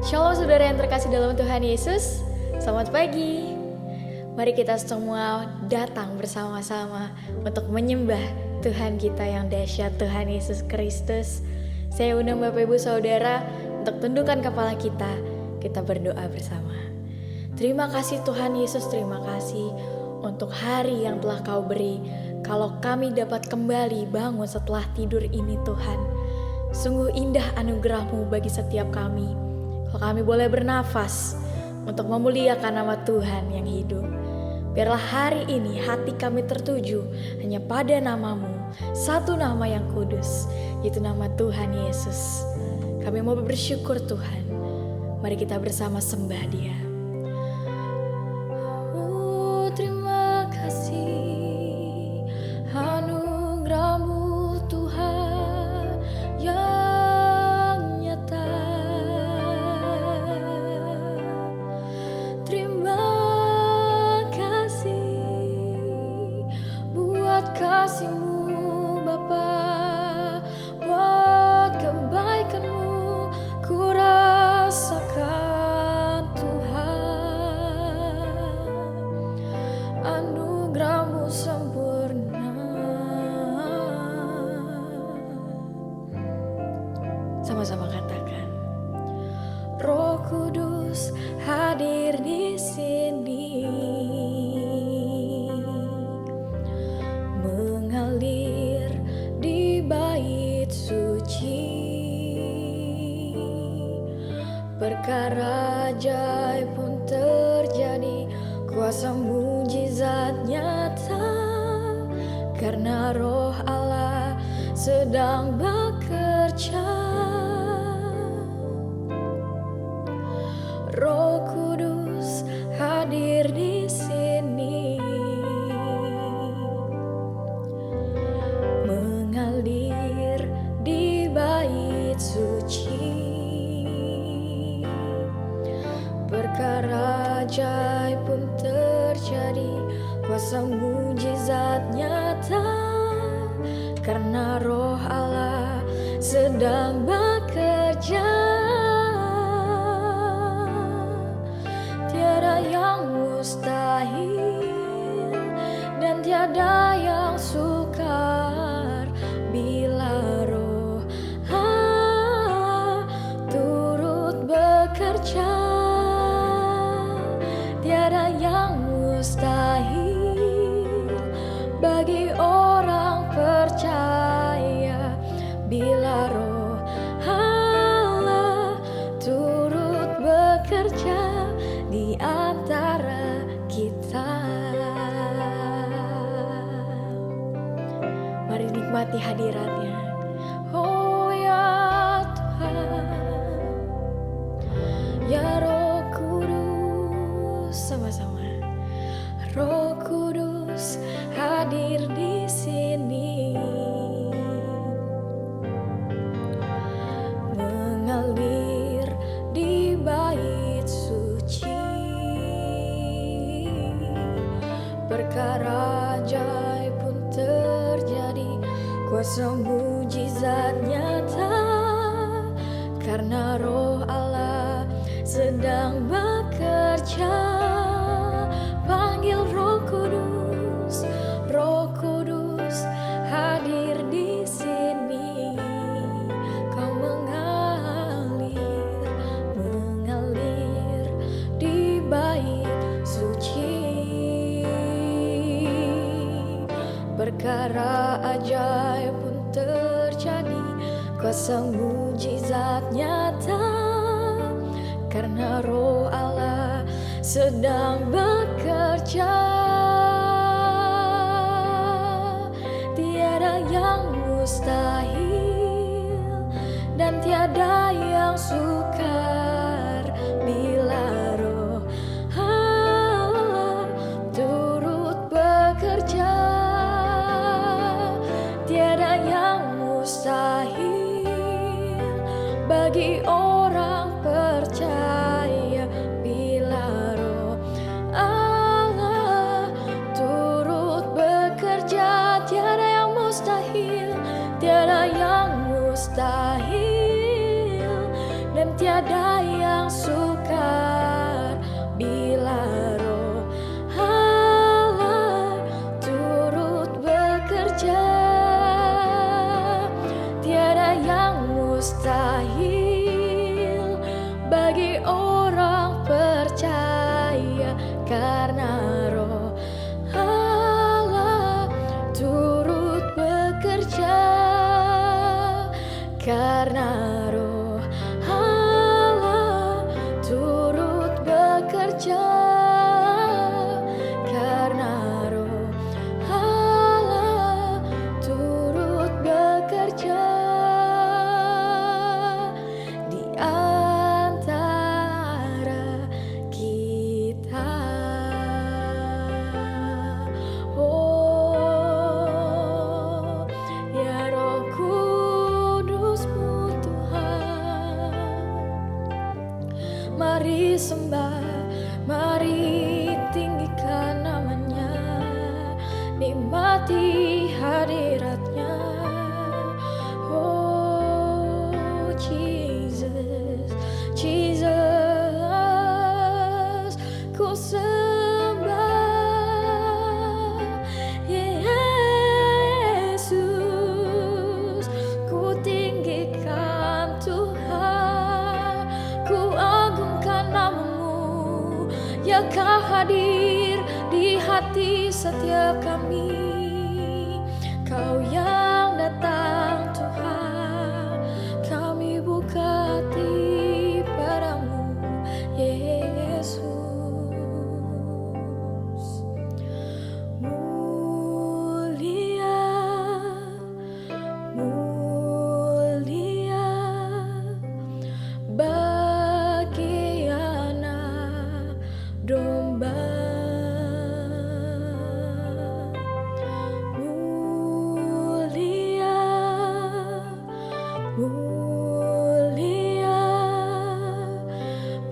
Shalom saudara yang terkasih dalam Tuhan Yesus. Selamat pagi. Mari kita semua datang bersama-sama untuk menyembah Tuhan kita yang dahsyat, Tuhan Yesus Kristus. Saya undang Bapak Ibu Saudara untuk tundukkan kepala kita. Kita berdoa bersama. Terima kasih Tuhan Yesus, terima kasih untuk hari yang telah Kau beri. Kalau kami dapat kembali bangun setelah tidur ini Tuhan, sungguh indah anugerah-Mu bagi setiap kami. Kalau kami boleh bernafas untuk memuliakan nama Tuhan yang hidup. Biarlah hari ini hati kami tertuju hanya pada nama-Mu, satu nama yang kudus, yaitu nama Tuhan Yesus. Kami mau bersyukur Tuhan. Mari kita bersama sembah Dia. Terima kasih anugerah-Mu Tuhan yang nyata. Terima kasih buat kasih-Mu Bapa, buat kebaikan-Mu ku rasakan Tuhan. Anugerah-Mu sempurna. Sama-sama katakan, Roh Kudus hadir di sini, mengalir di bait suci. Perkara ajaib pun terjadi, kuasa mujizat nyata, karena Roh Allah sedang bekerja. Roh Kudus hadir di sini, mengalir di bait suci. Perkara ajaib pun terjadi, kuasa mujizat nyata, karena Roh Allah sedang bekerja. Tiada yang mustahil dan tiada yang sukar bila Roh Allah turut bekerja. Tiada yang mustahil bagi orang percaya bila Roh Allah turut bekerja di antara kita. Mari nikmati hadirat-Nya. Oh ya Tuhan, ya Roh Kudus, sama-sama. Roh Kudus hadir di sini, mengalir di bait suci. Perkara ajaib pun terjadi, kuasa mujizat nyata, karena Roh Allah sedang bekerja. Panggil Roh Kudus, Roh Kudus hadir di sini. Kau mengalir di bait suci. Perkara ajaib pun terjadi, kuasa mujizat nyata, karena Roh Allah sedang bekerja. Tiada yang mustahil dan tiada yang sukar bila Roh Allah turut bekerja. Tiada yang mustahil bagi orang percaya bila Roh Allah turut bekerja. Tiada yang mustahil, tiada yang mustahil, dan tiada yang sukar bila Roh Allah turut bekerja. Tiada yang mustahil bagi orang percaya, karena Roh Allah turut bekerja. Karena Roh Allah turut bekerja. Karena Roh Allah turut bekerja di antara kita. Oh, ya Roh Kudus-Mu Tuhan, mari sembah, mari tinggikan namanya, nikmati hadiratnya. Oh Jesus, Jesus, ku sembah Yesus, ku tinggikan Tuhan, ku agungkan namamu, ya Kau hadir di hati setiap kami. Kau yang datang Tuhan, kami buka hati padamu Yesus. Mulia, mulia bagi anak domba. Mulia, mulia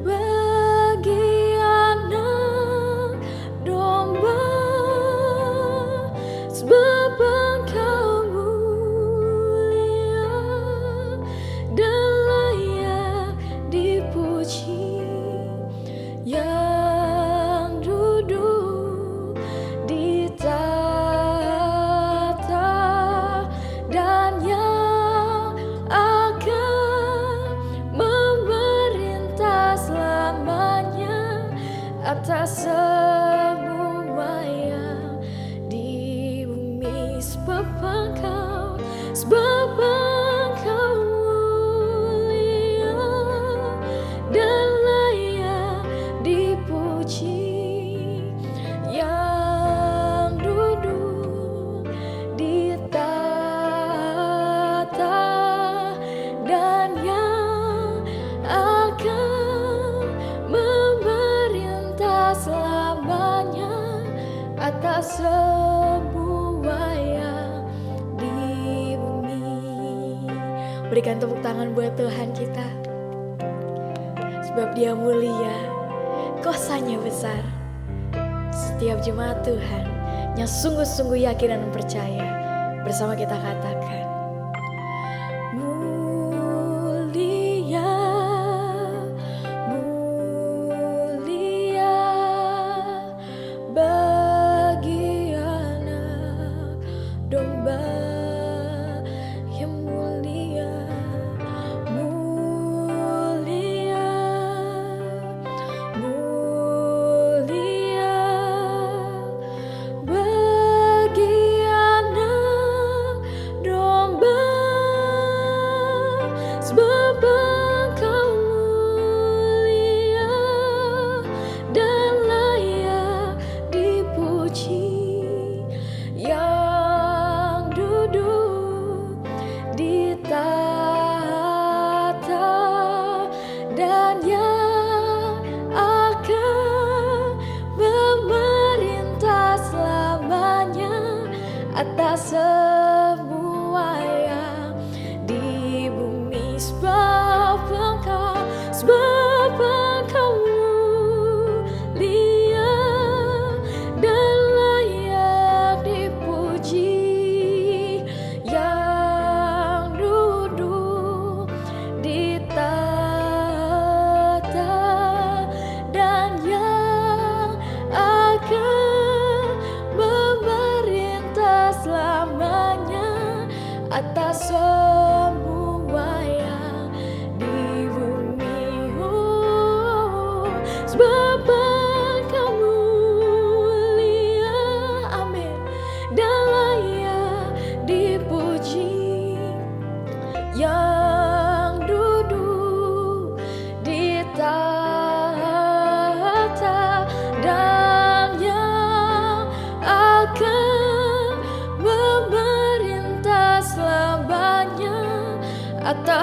bagi anak domba, sebab Engkau mulia dan layak dipuji, yang duduk di tahta dan yang akan memerintah selamanya atas semua yang di bumi. Sebab Engkau mulia dan layak dipuji, yang duduk di tahta dan yang akan memerintah selamanya atas semua yang di bumi. Berikan tepuk tangan buat Tuhan kita, sebab Dia mulia, kuasanya besar. Setiap jemaat Tuhan yang sungguh-sungguh yakin dan percaya, bersama kita katakan, mulia, mulia bagi anak domba, yang mulia, mulia, mulia bagi anak domba, sebab Engkau mulia dan layak dipuji, yang duduk di tahta dan yang akan memerintah selamanya atas semua yang di bumi. Sebab Engkau mulia dan layak dipuji, yang duduk di tahta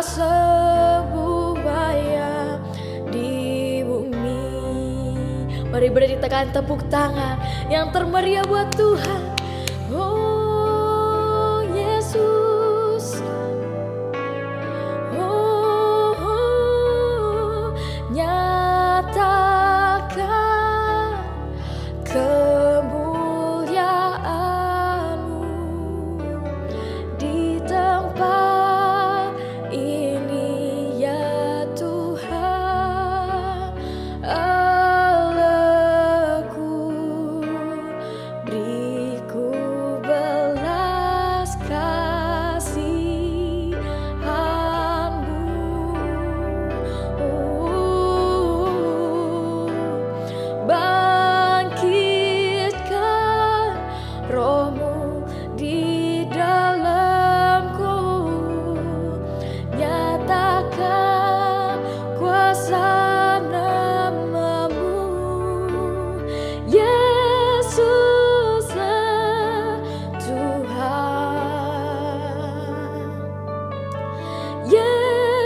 sebuah yang di bumi. Mari beri tekan tepuk tangan yang termeriah buat Tuhan. Oh Yesus, nyatakan kemuliaan-Mu di tempat ini ya Tuhan Allahku. Beriku belas kasihan-Mu. Bangkitkan Roh-Mu di dalamku, nyatakan kuasa nama-Mu. Yesuslah Tuhan,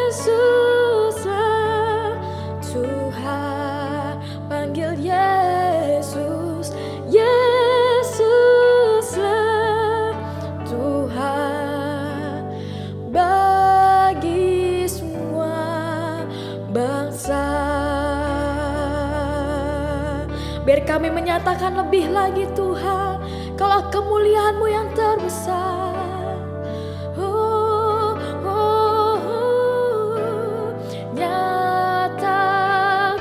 Yesuslah Tuhan. Panggil Yesus, Yesuslah Tuhan bagi semua bangsa. Biar kami menyatakan lebih lagi Tuhan, kalau kemuliaan-Mu yang terbesar. Oh, oh, oh. Nyatakan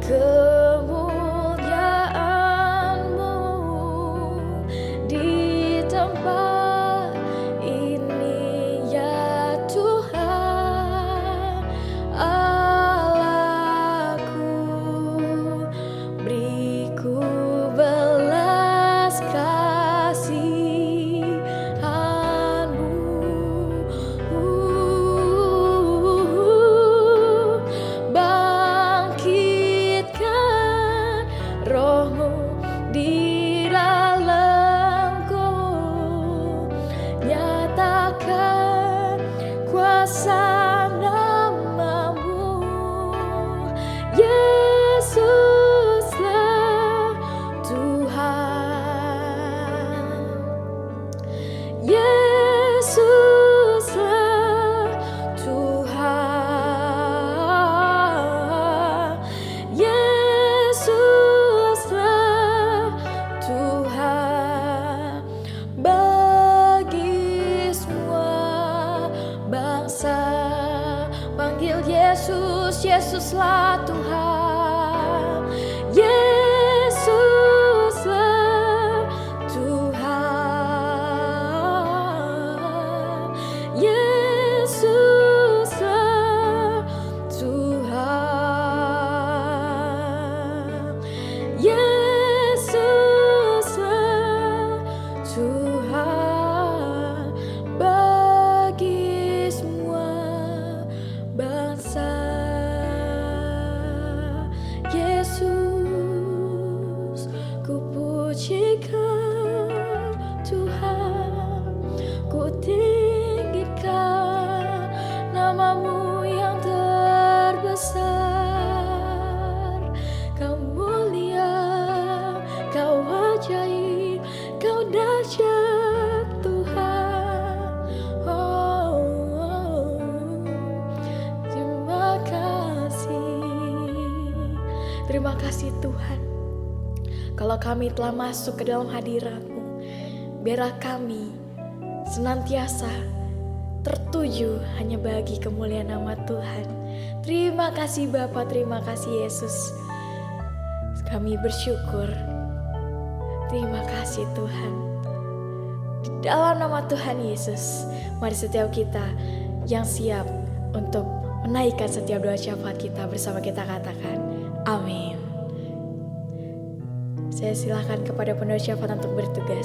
kemuliaan-Mu di tempat ini ya Tuhan Allahku. Beriku belas kasihan-Mu. Bangkitkan Roh-Mu di dalamku, nyatakan kuasa nama-Mu. Yesuslah Tuhan, Yesuslah Tuhan, Yesuslah Tuhan bagi semua bangsa. Panggil Yesus, Yesuslah Tuhan, Yesuslah Tuhan, Yesuslah Tuhan, Yesuslah Tuhan bagi semua bangsa. Yesus, ku pujikan Tuhan, ku tinggikan nama-Mu yang terbesar. Kau mulia, Kau ajaib, Kau dahsyat Tuhan. Oh, terima kasih. Terima kasih Tuhan, kalau kami telah masuk ke dalam hadirat-Mu, biarlah kami senantiasa tertuju hanya bagi kemuliaan nama Tuhan. Terima kasih Bapa, terima kasih Yesus. Kami bersyukur. Terima kasih Tuhan. Di dalam nama Tuhan Yesus, mari setiap kita yang siap untuk menaikkan setiap doa syafaat kita bersama kita katakan amin. Saya silakan kepada penerus syafaat untuk bertugas.